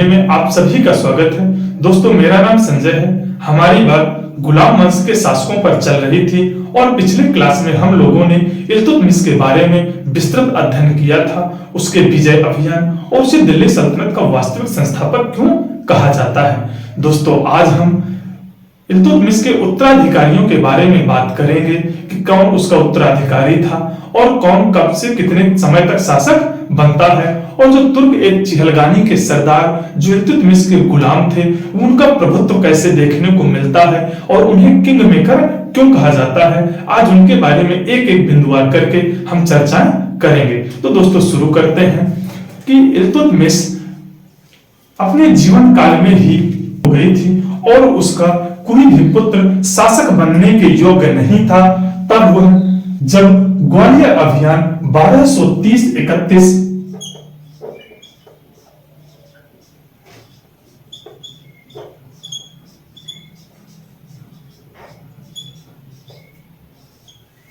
में आप सभी का स्वागत है। दोस्तों, मेरा नाम संजय है। हमारी बात गुलाम वंश के शासकों पर चल रही थी और पिछले क्लास में हम लोगों ने इल्तुतमिश के बारे में विस्तृत अध्ययन किया था, उसके विजय अभियान और उसे दिल्ली सल्तनत का वास्तविक संस्थापक क्यों कहा जाता है। दोस्तों, आज हम इल्तुतमिश के उत्तराधिकारियों के बारे में बात करेंगे कि कौन उसका उत्तराधिकारी था और कौन कब से कितने समय तक शासक बनता है, और जो तुर्क एक चिहलगानी के सरदार जो इल्तुतमिश के गुलाम थे, उनका प्रभुत्व कैसे देखने को मिलता है और उन्हें किंग मेकर क्यों कहा जाता है। आज उनके बारे में एक एक बिंदुवार करके हम चर्चाएं करेंगे। तो दोस्तों, शुरू करते हैं कि इल्तुतमिश अपने जीवन काल में ही हो गई थी और उसका कोई भी पुत्र शासक बनने के योग्य नहीं था। तब वह जब ग्वालियर अभियान 1230-31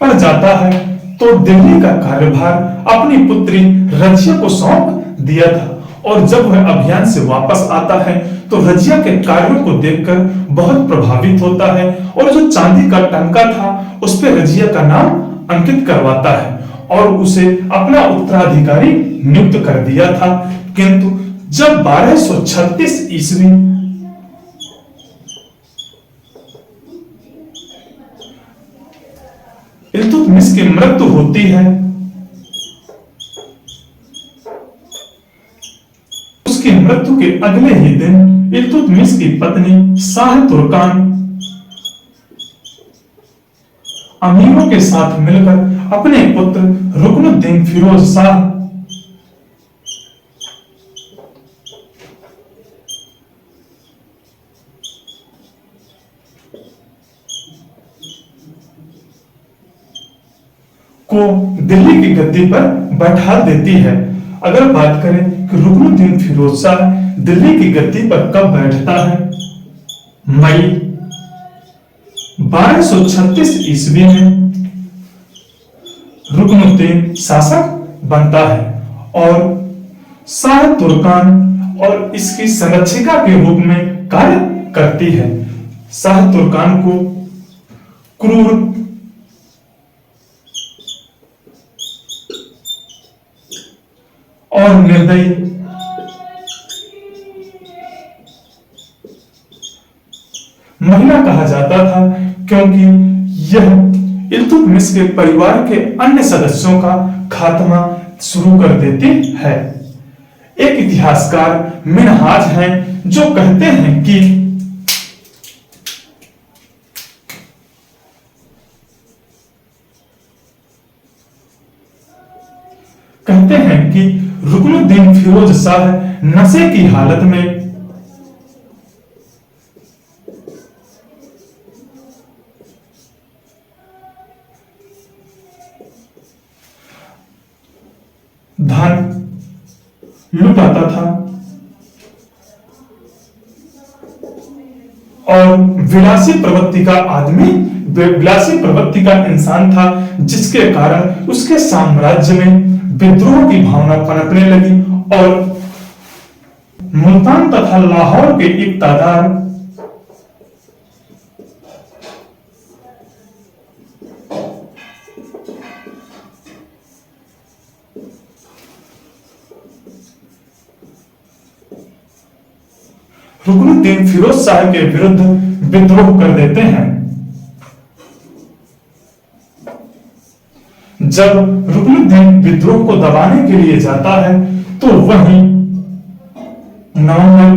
पर जाता है तो दिल्ली का कार्यभार अपनी पुत्री रजिया को सौंप दिया था, और जब वह अभियान से वापस आता है तो रजिया के कार्यों को देखकर बहुत प्रभावित होता है और जो चांदी का टंका था उस पर रजिया का नाम अंकित करवाता है और उसे अपना उत्तराधिकारी नियुक्त कर दिया था। किंतु जब 1236 ईस्वी इल्तुतमिश की मृत्यु होती है, उसकी मृत्यु के अगले ही दिन इल्तुतमिश की पत्नी शाह तुर्कान अमीरों के साथ मिलकर अपने पुत्र रुकनुद्दीन फिरोज शाह को दिल्ली की गद्दी पर बैठा देती है। अगर बात करें कि रुकनुद्दीन फिरोज शाह दिल्ली की गद्दी पर कब बैठता है, मई 1236 ईस्वी में रुकनुद्दीन शासक बनता है और शाह तुर्कान और इसकी संरक्षिका के रूप में कार्य करती है। शाह तुर्कान को क्रूर और निर्दयी महिला कहा जाता था, क्योंकि यह इल्तुतमिश के परिवार के अन्य सदस्यों का खात्मा शुरू कर देती है। एक इतिहासकार मिनहाज हैं जो कहते हैं कि रुकनुद्दीन फिरोज शाह नशे की हालत में धन लुटाता था और विलासी प्रवृत्ति का इंसान था, जिसके कारण उसके साम्राज्य में विद्रोह की भावना पनपने लगी और मुल्तान तथा लाहौर के इक्तादार रुकनुद्दीन फिरोज शाह के विरुद्ध विद्रोह कर देते हैं। जब रुकनुद्दीन विद्रोह को दबाने के लिए जाता है तो वहीं नवंबर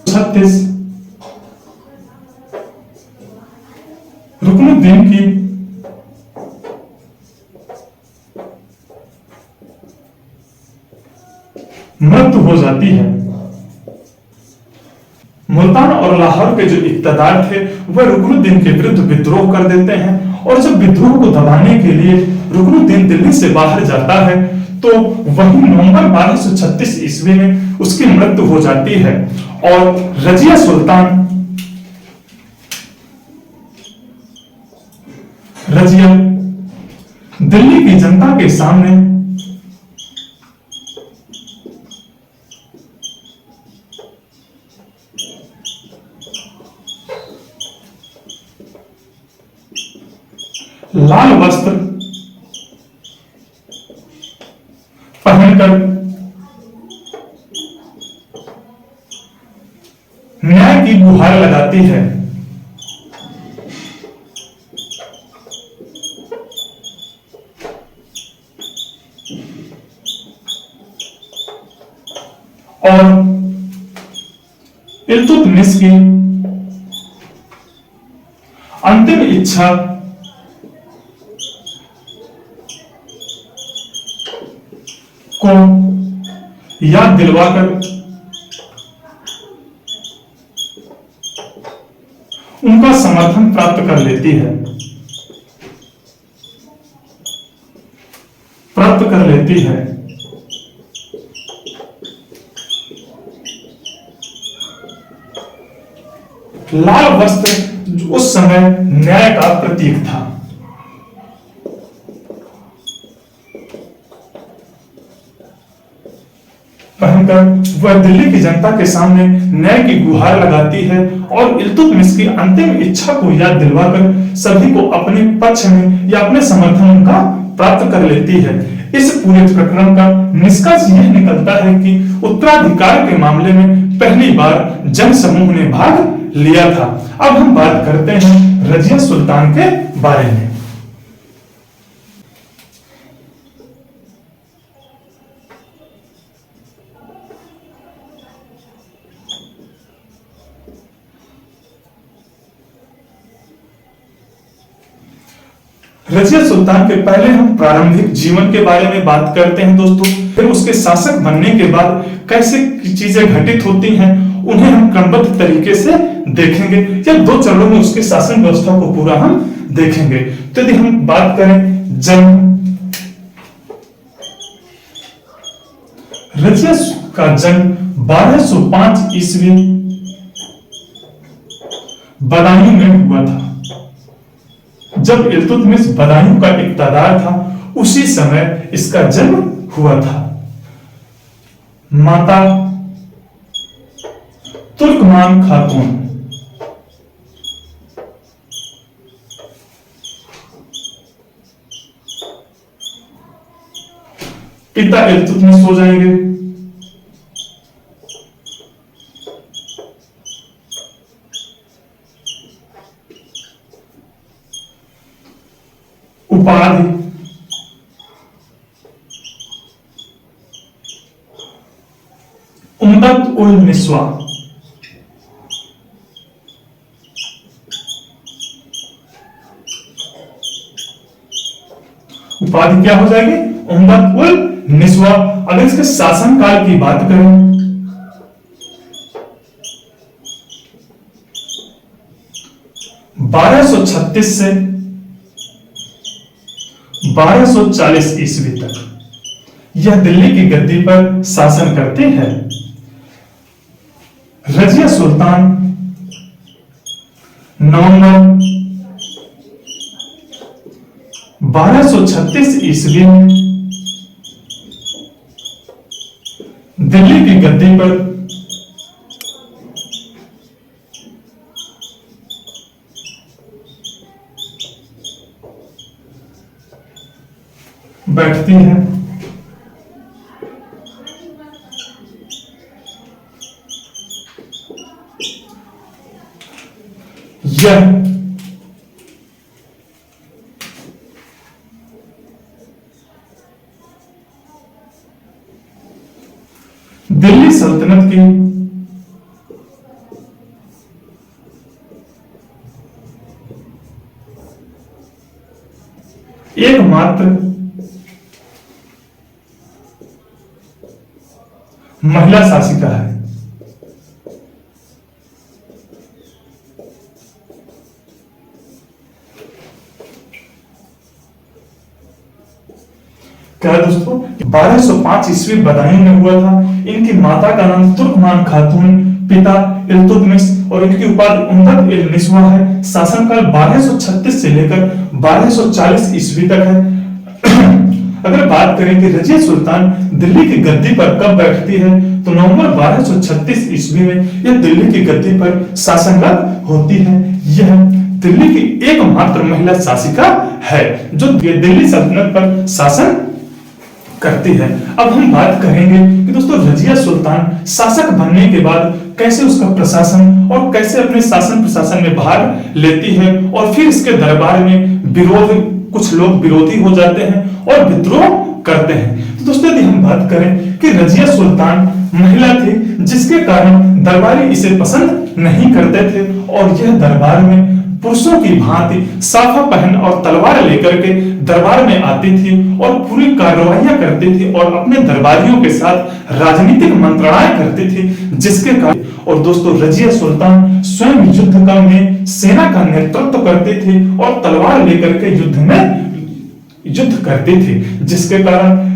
36 रुकनुद्दीन की मृत्यु हो जाती है। मुल्तान और लाहौर के जो इक्तदार थे वह रुकनुद्दीन के विरुद्ध विद्रोह कर देते हैं, और जब विद्रोह को दबाने के लिए रुकनुद्दीन दिल्ली से बाहर जाता है तो वही नवंबर 1236 ईस्वी में उसकी मृत्यु हो जाती है और रजिया सुल्तान दिल्ली की जनता के सामने लाल वस्त्र पहनकर न्याय की गुहार लगाती है। और इल्तुतमिश की अंतिम इच्छा को याद दिलवाकर उनका समर्थन प्राप्त कर लेती है, प्राप्त कर लेती है। लाल वस्त्र उस समय न्याय का प्रतीक था। पहनकर वह दिल्ली की जनता के सामने न्याय की गुहार लगाती है और इल्तुतमिश की अंतिम इच्छा को याद दिलवाकर सभी को अपने पक्ष में या अपने समर्थन का प्राप्त कर लेती है। इस पूरे प्रकरण का निष्कर्ष यह निकलता है कि उत्तराधिकार के मामले में पहली बार जन समूह ने भाग लिया था। अब हम बात करते हैं रजिया सुल्तान के बारे में। रजिया सुल्तान के पहले हम प्रारंभिक जीवन के बारे में बात करते हैं दोस्तों, फिर उसके शासक बनने के बाद कैसे चीजें घटित होती हैं उन्हें हम क्रमबद्ध तरीके से देखेंगे, या 2 चरणों में उसके शासन व्यवस्था को पूरा हम देखेंगे। तो यदि हम बात करें जन्म, रजिया का जन्म 1205 ईस्वी बदायूं में हुआ था। जब इल्तुतमिश बदायूं का इक्तदार था उसी समय इसका जन्म हुआ था। माता तुर्कमान खातून, पिता इल्तुतमिश हो जाएंगे। उपाधि उम्मत उल निस्वा, उपाधि क्या हो जाएगी? उम्मत उल निस्वा। अगर इसके शासनकाल की बात करें 1236 से 1240 ईस्वी तक यह दिल्ली की गद्दी पर शासन करते हैं। रजिया सुल्तान नवंबर 1236 ईस्वी में दिल्ली की गद्दी पर बैठती है। यह दिल्ली सल्तनत की एकमात्र महिला शासिका है। क्या दोस्तों 1205 ईस्वी बदायूं में हुआ था। इनकी माता का नाम तुर्कमान खातून, पिता इल्तुतमिश और इनकी उपाधि उम्मत उल निस्वा है। शासनकाल 1236 से लेकर 1240 ईस्वी तक है। अगर बात करें कि रजिया सुल्तान दिल्ली की गद्दी पर कब बैठती है तो नवंबर 1236 ईस्वी में यह दिल्ली की गद्दी पर शासनरत होती है। यह दिल्ली की एकमात्र महिला शासिका है जो दिल्ली सल्तनत पर शासन करती है। अब हम बात करेंगे कि दोस्तों रजिया सुल्तान शासक बनने के बाद कैसे उसका प्रशासन और कैसे अपने शासन प्रशासन में भाग लेती है और फिर इसके दरबार में विरोध, कुछ लोग विरोधी हो जाते हैं और विद्रोह करते हैं। तो दोस्तों यदि हम बात करें कि रजिया सुल्तान महिला थी जिसके कारण दरबारी इसे पसंद नहीं करते थे और यह दरबार में पुरुषों की भांति साफा पहन और तलवार लेकर के दरबार में आती थी और पूरी कार्रवाइयां करती थी और अपने दरबारियों के साथ राजनीतिक मंत्रणाएं करती थी, जिसके कारण और दोस्तों रजिया सुल्तान स्वयं युद्ध का में सेना का नेतृत्व करती थी और तलवार लेकर के युद्ध करती थी, जिसके कारण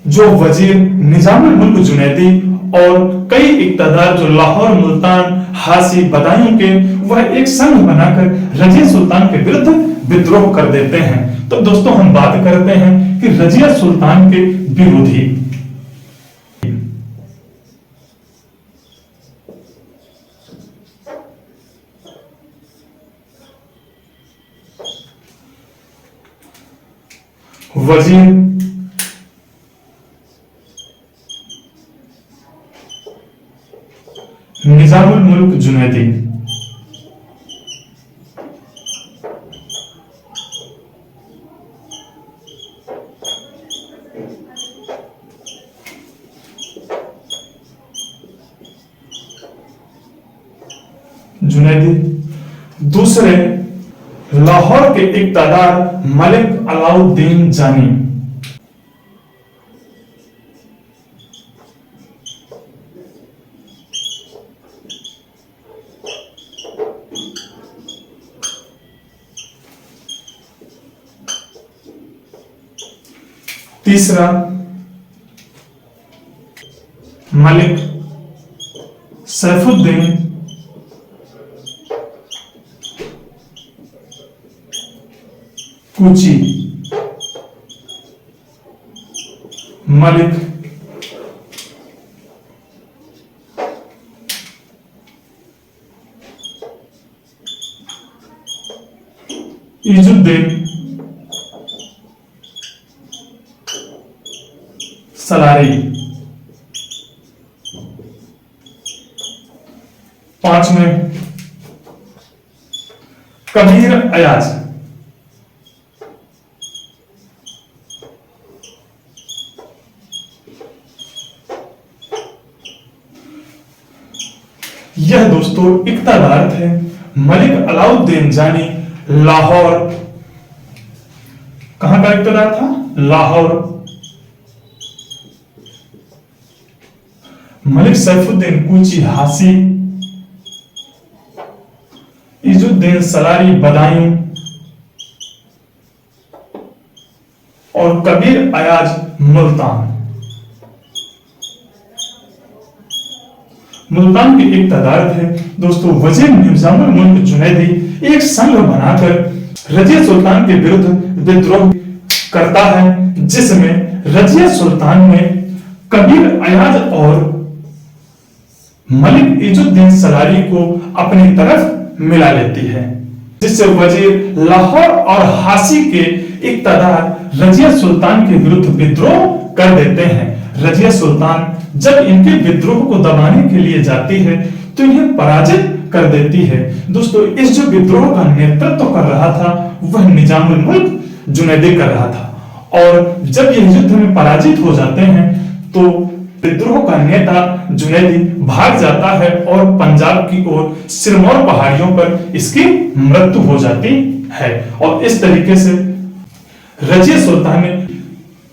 जो वजीर निजामुल मुल्क जुनैदी और कई इक्तदार जो लाहौर, मुल्तान, हासी, बदायूं के, वह एक संघ बनाकर रजिया सुल्तान के विरुद्ध विद्रोह कर देते हैं। तो दोस्तों हम बात करते हैं कि रजिया सुल्तान के विरोधी। वजीर निजामुल मुल्क जुनैदी। दूसरे लाहौर के इक्तदार मलिक अलाउद्दीन जानी। तीसरा मलिक सैफुद्दीन कूची। मलिक इजुद्दीन सलारी। पांचवें कबीर अयाज। यह दोस्तों इक्तदार थे मलिक अलाउद्दीन जानी। लाहौर, कहां का इक्तदार था? लाहौर। मलिक सैफुद्दीन कूची हासी, इजुद्दीन सलारी बदायूं और कबीर अयाज मुल्तान। मुल्तान के इक्तदार थे दोस्तों वजीर निजामुल मुल्क जुनैदी एक संघ बनाकर रजिया सुल्तान के विरुद्ध विद्रोह करता है, जिसमें रजिया सुल्तान ने कबीर अयाज और मलिक इजुद्दीन सलारी को अपनी तरफ मिला लेती है, जिससे वजीर लाहौर और हासी के इक्तदार रजिया सुल्तान के विरुद्ध विद्रोह कर देते हैं। रजिया सुल्तान जब इनके विद्रोह को दबाने के लिए जाती है तो इन्हें पराजित कर देती है। दोस्तों इस जो विद्रोह का नेतृत्व कर रहा था वह निजामुल मुल्क जुनैदी कर रहा था और जब यह युद्ध में पराजित हो जाते हैं तो विद्रोह का नेता जुनैदी भाग जाता है और पंजाब की ओर सिरमौर पहाड़ियों पर इसकी मृत्यु हो जाती है और इस तरीके से रजिया सुल्तान ने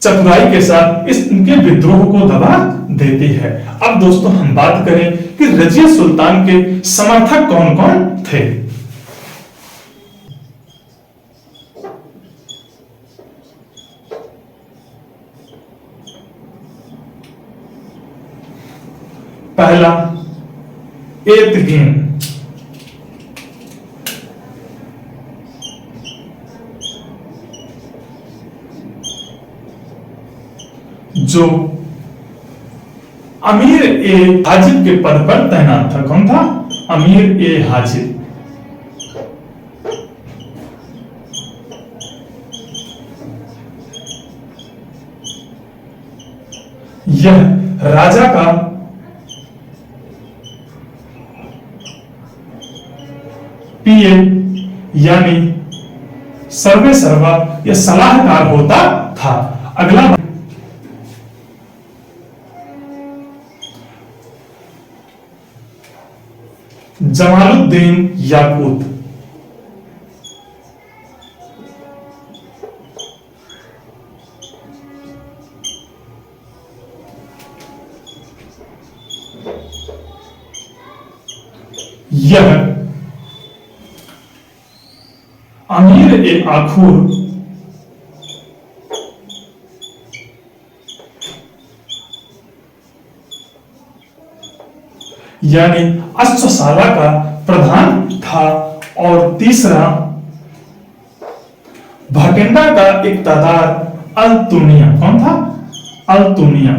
चतुराई के साथ इनके विद्रोह को दबा देती है। अब दोस्तों हम बात करें कि रजिया सुल्तान के समर्थक कौन कौन थे। पहला एतगीन, जो अमीर ए हाजिब के पद पर तैनात था। कौन था? अमीर ए हाजिब। यह राजा का पीए यानी सर्वे सर्वा यह सलाहकार होता था। अगला जमालुद्दीन याकूत। यह अमीर ए आखूर यानी अश्वशाला का प्रधान था। और तीसरा भटिंडा का इक्तदार अल्तुनिया। कौन था? अल्तुनिया।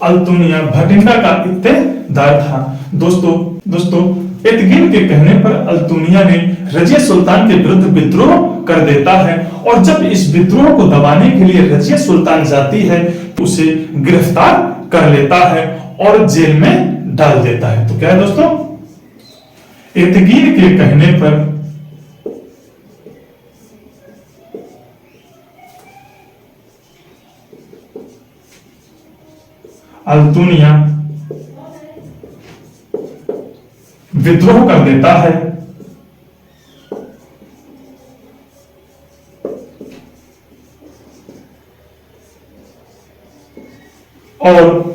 अल्तुनिया भटिंडा का इक्तदार था। दोस्तों एतगिन के कहने पर अल्तुनिया ने रजिया सुल्तान के विरुद्ध विद्रोह कर देता है और जब इस विद्रोह को दबाने के लिए रजिया सुल्तान जाती है तो उसे गिरफ्तार कर लेता है और जेल में डाल देता है। तो क्या है दोस्तों? एतगिन के कहने पर अल्तुनिया विद्रोह कर देता है और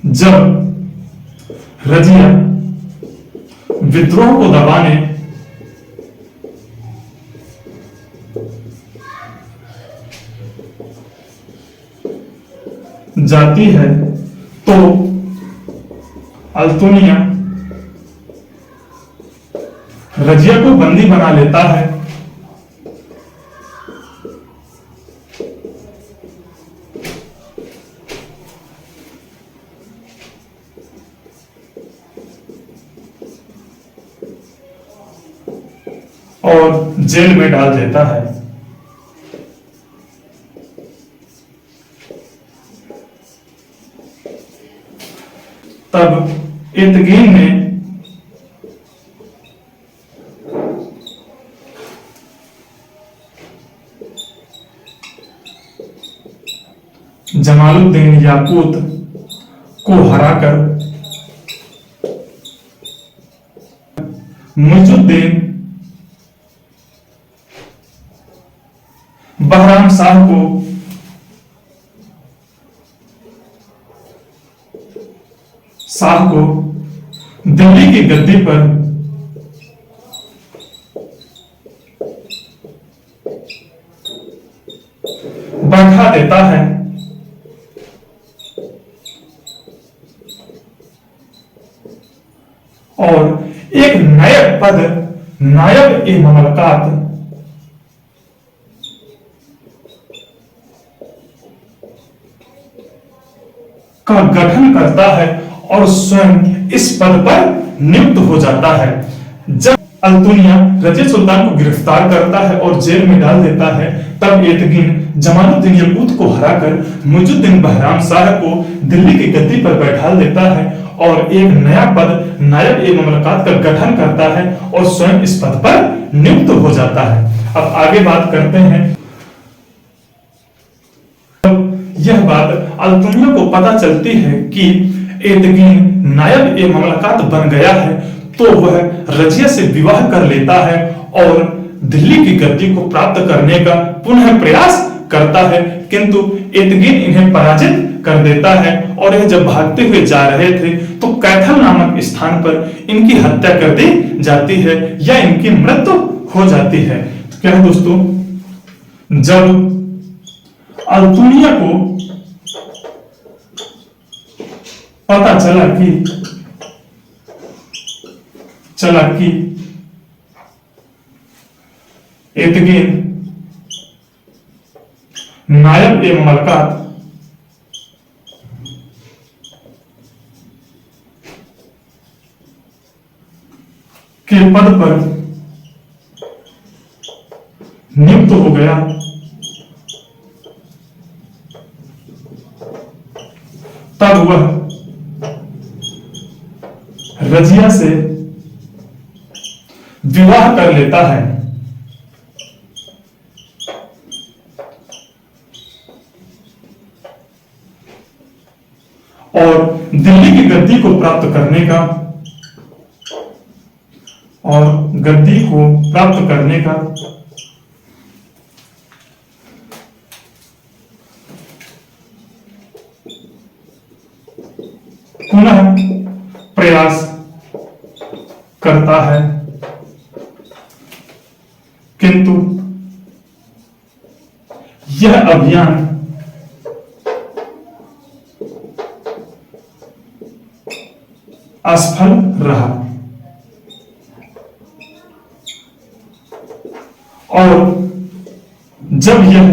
जब रजिया विद्रोह को दबाने जाती है तो अल्तुनिया रजिया को बंदी बना लेता है और जेल में डाल देता है। तब एतगिन ने जमालुद्दीन याकूत को हराकर मुइजुद्दीन बहराम शाह को दिल्ली की गद्दी पर बैठा देता है और एक नायब पद नायब ए ममलकात का गठन करता है और स्वयं इस पद पर नियुक्त हो जाता है। जब अल्तुनिया रजिया सुल्तान को गिरफ्तार करता है और जेल में डाल देता है तब एतगिन जमालुद्दीन याकूत को हराकर मुइजुद्दीन बहराम शाह को दिल्ली की गद्दी पर बैठा देता है और एक नया पद नायब ए ममलकात का गठन करता है और स्वयं इस पद पर नियुक्त हो जाता है। अब आगे बात करते हैं। यह बात अल्तुनिया को पता चलती है कि एतगिन नायब ए ममलकात बन गया है तो वह रजिया से विवाह कर लेता है और दिल्ली की गद्दी को प्राप्त करने का पुनः प्रयास करता है, किंतु एतगिन इन्हें पराजित कर देता है और यह जब भागते हुए जा रहे थे तो कैथल नामक स्थान पर इनकी हत्या कर दी जाती है या इनकी मृत्यु हो जाती है। तो क्या है दोस्तों, जब अल्तुनिया को पता चला कि एतगिन नायब ए ममलकात के पद पर नियुक्त हो गया, तब वह रजिया से विवाह कर लेता है और दिल्ली की गद्दी को प्राप्त करने का पुनः प्रयास करता है, किंतु यह अभियान असफल रहा और जब यह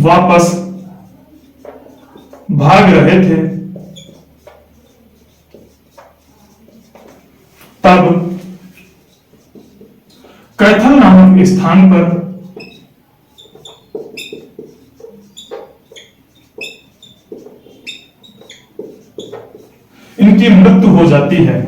वापस भाग रहे थे, तब कैथल नामक स्थान पर इनकी मृत्यु हो जाती है।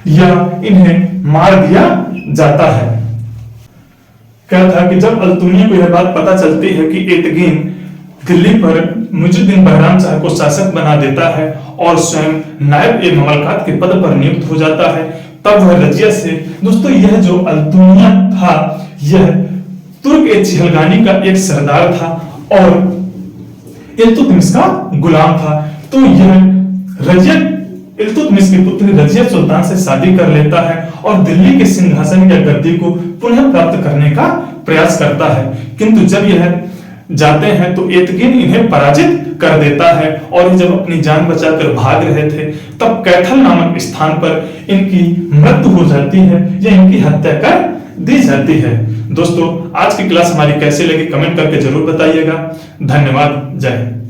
या इन्हें मार दिया जाता है। क्या था कि जब अल्तुनिया को यह बात पता चलती है कि एतगीन दिल्ली पर मुइजुद्दीन बहराम शाह को शासक बना देता है और स्वयं नायब ए ममलकात के पद पर नियुक्त हो जाता है, तब वह रजिया से, दोस्तों यह जो अल्तुनिया था यह तुर्क ए चिहलगानी का एक सरदार था और इल्तुतमिश का गुलाम था। तो यह रजिया इल्तुतमिश की पुत्री रजिया सुल्तान से शादी कर लेता है और दिल्ली के सिंहासन या गद्दी को पुनः प्राप्त करने का प्रयास करता है, किंतु जब यह जाते हैं तो एतगीन इन्हें पराजित कर देता है और जब अपनी जान बचाकर भाग रहे थे तब कैथल नामक स्थान पर इनकी मृत्यु हो जाती है या इनकी हत्या कर दी जाती है। दोस्तों आज की क्लास हमारी कैसी लगी कमेंट करके जरूर बताइएगा। धन्यवाद। जय हिंद।